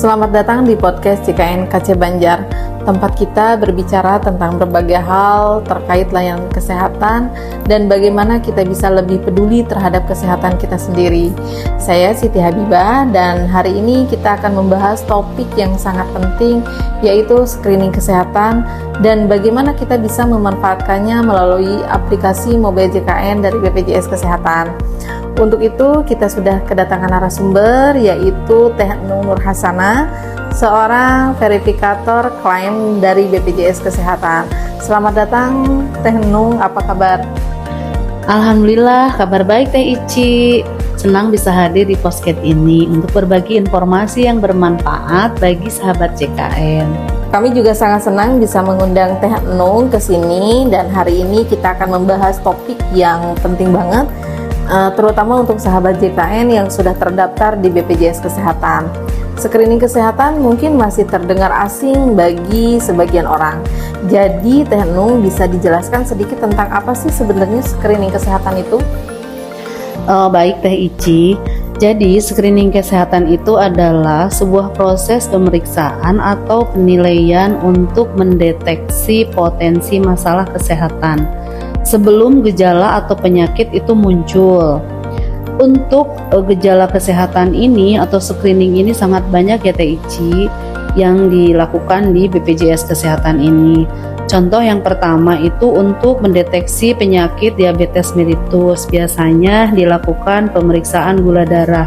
Selamat datang di podcast CKN KC Banjar. Tempat kita berbicara tentang berbagai hal terkait layanan kesehatan dan bagaimana kita bisa lebih peduli terhadap kesehatan kita sendiri. Saya Siti Habibah dan hari ini kita akan membahas topik yang sangat penting, yaitu screening kesehatan dan bagaimana kita bisa memanfaatkannya melalui aplikasi mobile JKN dari BPJS Kesehatan. Untuk itu kita sudah kedatangan narasumber, yaitu Teh Nur Hasanah, seorang verifikator klaim dari BPJS Kesehatan. Selamat datang Teh Nung, apa kabar? Alhamdulillah, kabar baik Teh Ici. Senang bisa hadir di podcast ini untuk berbagi informasi yang bermanfaat bagi sahabat JKN. Kami juga sangat senang bisa mengundang Teh Nung ke sini dan hari ini kita akan membahas topik yang penting banget, terutama untuk sahabat JKN yang sudah terdaftar di BPJS Kesehatan. Screening kesehatan mungkin masih terdengar asing bagi sebagian orang. Jadi Teh Nung bisa dijelaskan sedikit tentang apa sih sebenarnya screening kesehatan itu? Baik Teh Ici. Jadi screening kesehatan itu adalah sebuah proses pemeriksaan atau penilaian untuk mendeteksi potensi masalah kesehatan sebelum gejala atau penyakit itu muncul. Untuk gejala kesehatan ini atau screening ini sangat banyak ya Teh Ici yang dilakukan di BPJS Kesehatan ini. Contoh yang pertama itu untuk mendeteksi penyakit diabetes mellitus. Biasanya dilakukan pemeriksaan gula darah.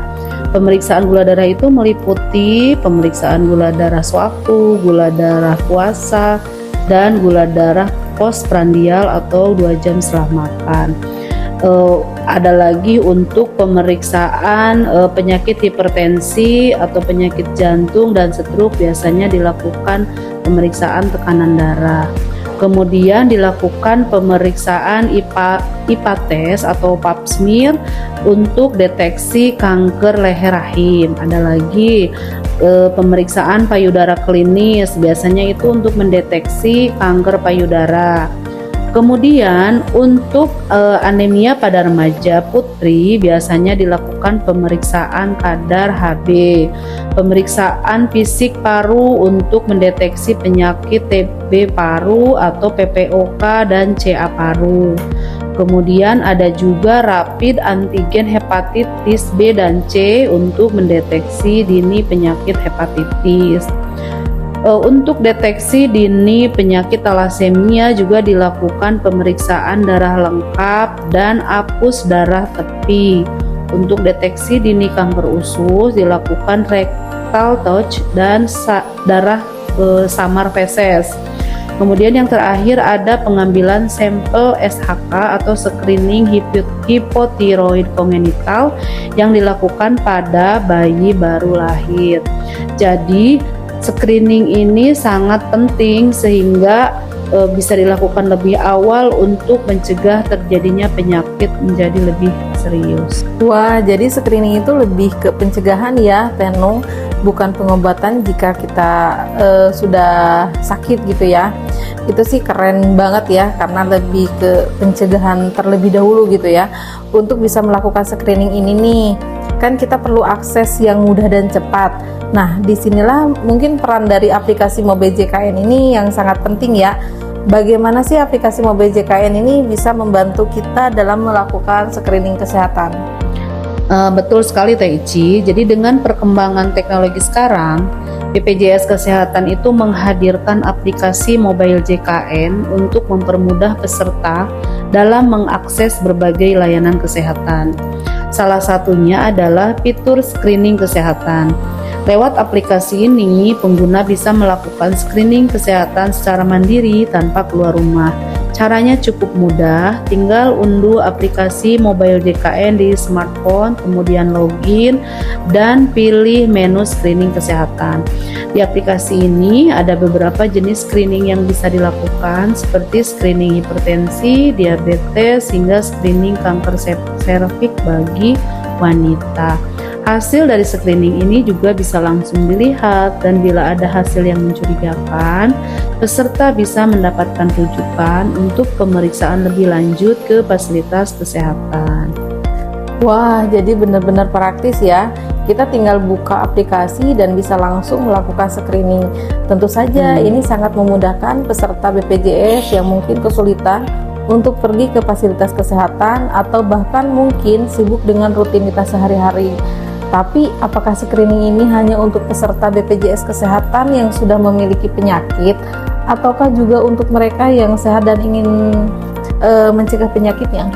Pemeriksaan gula darah itu meliputi pemeriksaan gula darah sewaktu, gula darah puasa, dan gula darah postprandial atau 2 jam setelah makan. Ada lagi untuk pemeriksaan penyakit hipertensi atau penyakit jantung dan stroke, biasanya dilakukan pemeriksaan tekanan darah. Kemudian dilakukan pemeriksaan IPA test atau pap smear untuk deteksi kanker leher rahim. Ada lagi pemeriksaan payudara klinis, biasanya itu untuk mendeteksi kanker payudara. Kemudian untuk anemia pada remaja putri biasanya dilakukan pemeriksaan kadar Hb, pemeriksaan fisik paru untuk mendeteksi penyakit TB paru atau PPOK dan CA paru. Kemudian ada juga rapid antigen hepatitis B dan C untuk mendeteksi dini penyakit hepatitis. Untuk deteksi dini penyakit talasemia juga dilakukan pemeriksaan darah lengkap dan apus darah tepi. Untuk deteksi dini kanker usus dilakukan rectal touch dan darah samar feses. Kemudian yang terakhir ada pengambilan sampel SHK atau screening hipotiroid kongenital yang dilakukan pada bayi baru lahir. Jadi screening ini sangat penting sehingga bisa dilakukan lebih awal untuk mencegah terjadinya penyakit menjadi lebih serius. Wah, jadi screening itu lebih ke pencegahan ya Teh Nung, bukan pengobatan jika kita sudah sakit gitu ya. Itu sih keren banget ya, karena lebih ke pencegahan terlebih dahulu gitu ya. Untuk bisa melakukan screening ini nih, kan kita perlu akses yang mudah dan cepat. Nah, disinilah mungkin peran dari aplikasi mobile JKN ini yang sangat penting ya. Bagaimana sih aplikasi mobile JKN ini bisa membantu kita dalam melakukan screening kesehatan? Betul sekali Teh Ici. Jadi dengan perkembangan teknologi sekarang, BPJS Kesehatan itu menghadirkan aplikasi mobile JKN untuk mempermudah peserta dalam mengakses berbagai layanan kesehatan. Salah satunya adalah fitur screening kesehatan. Lewat aplikasi ini, pengguna bisa melakukan screening kesehatan secara mandiri tanpa keluar rumah. Caranya cukup mudah, tinggal unduh aplikasi mobile JKN di smartphone, kemudian login dan pilih menu screening kesehatan. Di aplikasi ini ada beberapa jenis screening yang bisa dilakukan seperti screening hipertensi, diabetes, hingga screening kanker serviks bagi wanita. Hasil dari screening ini juga bisa langsung dilihat dan bila ada hasil yang mencurigakan, peserta bisa mendapatkan rujukan untuk pemeriksaan lebih lanjut ke fasilitas kesehatan. Wah, jadi benar-benar praktis ya. kita tinggal buka aplikasi dan bisa langsung melakukan screening. Tentu saja ini sangat memudahkan peserta BPJS yang mungkin kesulitan untuk pergi ke fasilitas kesehatan atau bahkan mungkin sibuk dengan rutinitas sehari-hari. Tapi apakah screening ini hanya untuk peserta BPJS Kesehatan yang sudah memiliki penyakit, ataukah juga untuk mereka yang sehat dan ingin mencegah penyakitnya?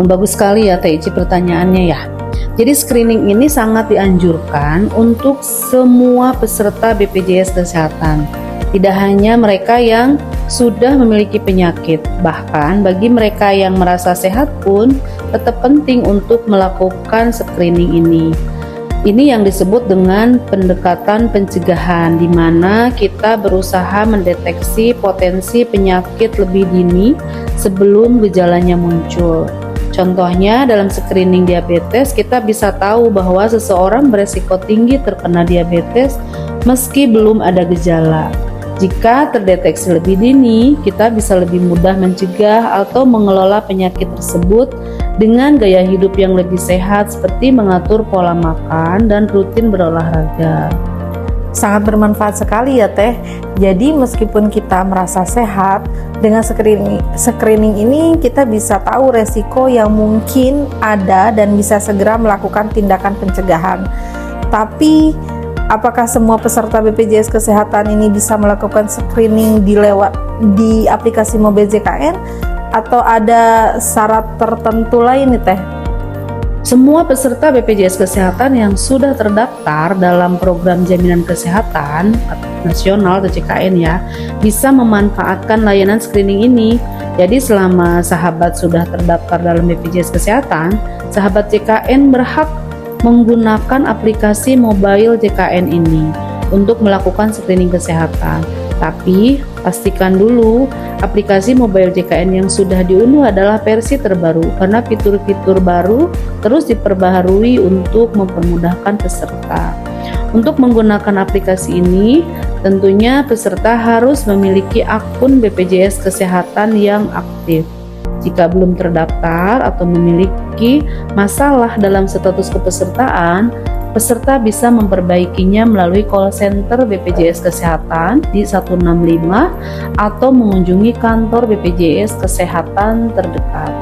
Bagus sekali ya Teh Ici pertanyaannya ya. Jadi screening ini sangat dianjurkan untuk semua peserta BPJS Kesehatan. Tidak hanya mereka yang sudah memiliki penyakit, bahkan bagi mereka yang merasa sehat pun tetap penting untuk melakukan screening ini. Ini yang disebut dengan pendekatan pencegahan, di mana kita berusaha mendeteksi potensi penyakit lebih dini sebelum gejalanya muncul. Contohnya dalam screening diabetes, kita bisa tahu bahwa seseorang beresiko tinggi terkena diabetes meski belum ada gejala. Jika terdeteksi lebih dini, kita bisa lebih mudah mencegah atau mengelola penyakit tersebut dengan gaya hidup yang lebih sehat seperti mengatur pola makan dan rutin berolahraga. Sangat bermanfaat sekali ya Teh. Jadi meskipun kita merasa sehat, dengan screening ini kita bisa tahu resiko yang mungkin ada dan bisa segera melakukan tindakan pencegahan. Tapi apakah semua peserta BPJS Kesehatan ini bisa melakukan screening di aplikasi Mobil JKN atau ada syarat tertentu lain nih Teh? Semua peserta BPJS Kesehatan yang sudah terdaftar dalam program jaminan kesehatan nasional atau JKN ya, bisa memanfaatkan layanan screening ini. Jadi selama sahabat sudah terdaftar dalam BPJS Kesehatan, sahabat JKN berhak menggunakan aplikasi mobile JKN ini untuk melakukan screening kesehatan. Tapi pastikan dulu aplikasi mobile JKN yang sudah diunduh adalah versi terbaru, karena fitur-fitur baru terus diperbaharui untuk mempermudahkan peserta. Untuk menggunakan aplikasi ini, tentunya peserta harus memiliki akun BPJS Kesehatan yang aktif. Jika belum terdaftar atau memiliki masalah dalam status kepesertaan, peserta bisa memperbaikinya melalui call center BPJS Kesehatan di 165 atau mengunjungi kantor BPJS Kesehatan terdekat.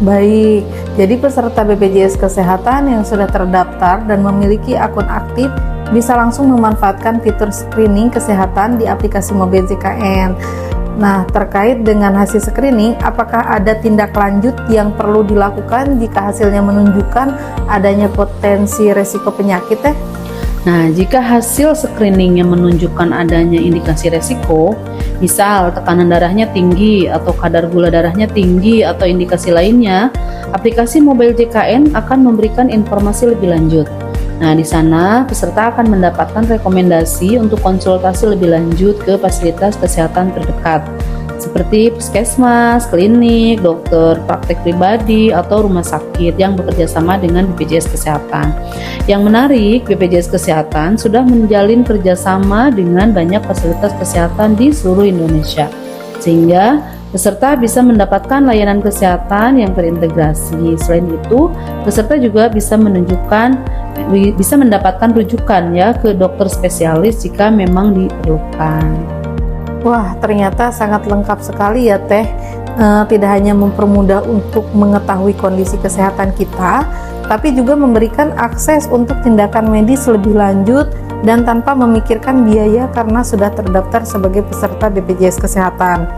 Baik, jadi peserta BPJS Kesehatan yang sudah terdaftar dan memiliki akun aktif bisa langsung memanfaatkan fitur screening kesehatan di aplikasi Mobil JKN. Nah, terkait dengan hasil screening, apakah ada tindak lanjut yang perlu dilakukan jika hasilnya menunjukkan adanya potensi resiko penyakit Teh? Nah, jika hasil screeningnya menunjukkan adanya indikasi resiko, misal tekanan darahnya tinggi atau kadar gula darahnya tinggi atau indikasi lainnya, aplikasi Mobil JKN akan memberikan informasi lebih lanjut. Nah, di sana peserta akan mendapatkan rekomendasi untuk konsultasi lebih lanjut ke fasilitas kesehatan terdekat, seperti puskesmas, klinik, dokter praktek pribadi, atau rumah sakit yang bekerja sama dengan BPJS Kesehatan. Yang menarik, BPJS Kesehatan sudah menjalin kerjasama dengan banyak fasilitas kesehatan di seluruh Indonesia, sehingga peserta bisa mendapatkan layanan kesehatan yang terintegrasi. Selain itu, peserta juga bisa mendapatkan rujukan ya ke dokter spesialis jika memang diperlukan. Wah, ternyata sangat lengkap sekali ya Teh. Tidak hanya mempermudah untuk mengetahui kondisi kesehatan kita, tapi juga memberikan akses untuk tindakan medis lebih lanjut dan tanpa memikirkan biaya karena sudah terdaftar sebagai peserta BPJS Kesehatan.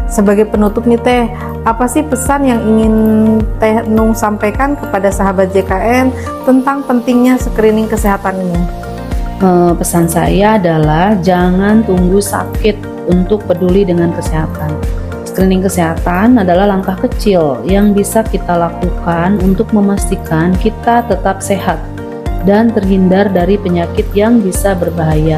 Sebagai penutup nih Teh, apa sih pesan yang ingin Teh Nung sampaikan kepada sahabat JKN tentang pentingnya screening kesehatan ini? Pesan saya adalah jangan tunggu sakit untuk peduli dengan kesehatan. Screening kesehatan adalah langkah kecil yang bisa kita lakukan untuk memastikan kita tetap sehat dan terhindar dari penyakit yang bisa berbahaya.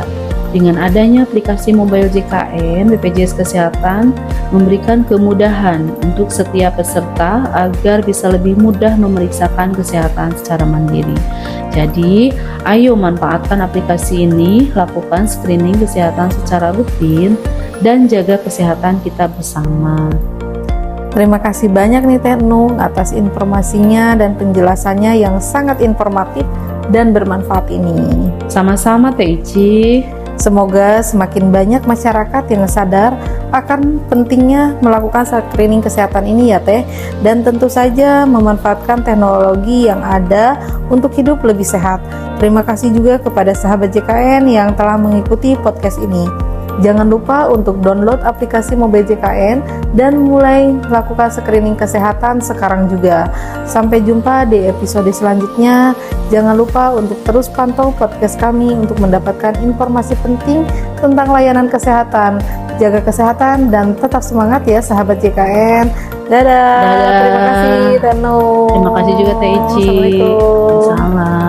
Dengan adanya aplikasi mobile JKN, BPJS Kesehatan memberikan kemudahan untuk setiap peserta agar bisa lebih mudah memeriksakan kesehatan secara mandiri. Jadi, ayo manfaatkan aplikasi ini, lakukan screening kesehatan secara rutin, dan jaga kesehatan kita bersama. Terima kasih banyak nih Teh Nung atas informasinya dan penjelasannya yang sangat informatif dan bermanfaat ini. Sama-sama Teh Ici. Semoga semakin banyak masyarakat yang sadar akan pentingnya melakukan screening kesehatan ini ya Teh, dan tentu saja memanfaatkan teknologi yang ada untuk hidup lebih sehat. Terima kasih juga kepada sahabat JKN yang telah mengikuti podcast ini. Jangan lupa untuk download aplikasi Mobile JKN dan mulai lakukan screening kesehatan sekarang juga. Sampai jumpa di episode selanjutnya. Jangan lupa untuk terus pantau podcast kami untuk mendapatkan informasi penting tentang layanan kesehatan. Jaga kesehatan dan tetap semangat ya sahabat JKN. Dadah. Dadah. Terima kasih Rano. Terima kasih juga Teh Ici. Assalamualaikum. Salam.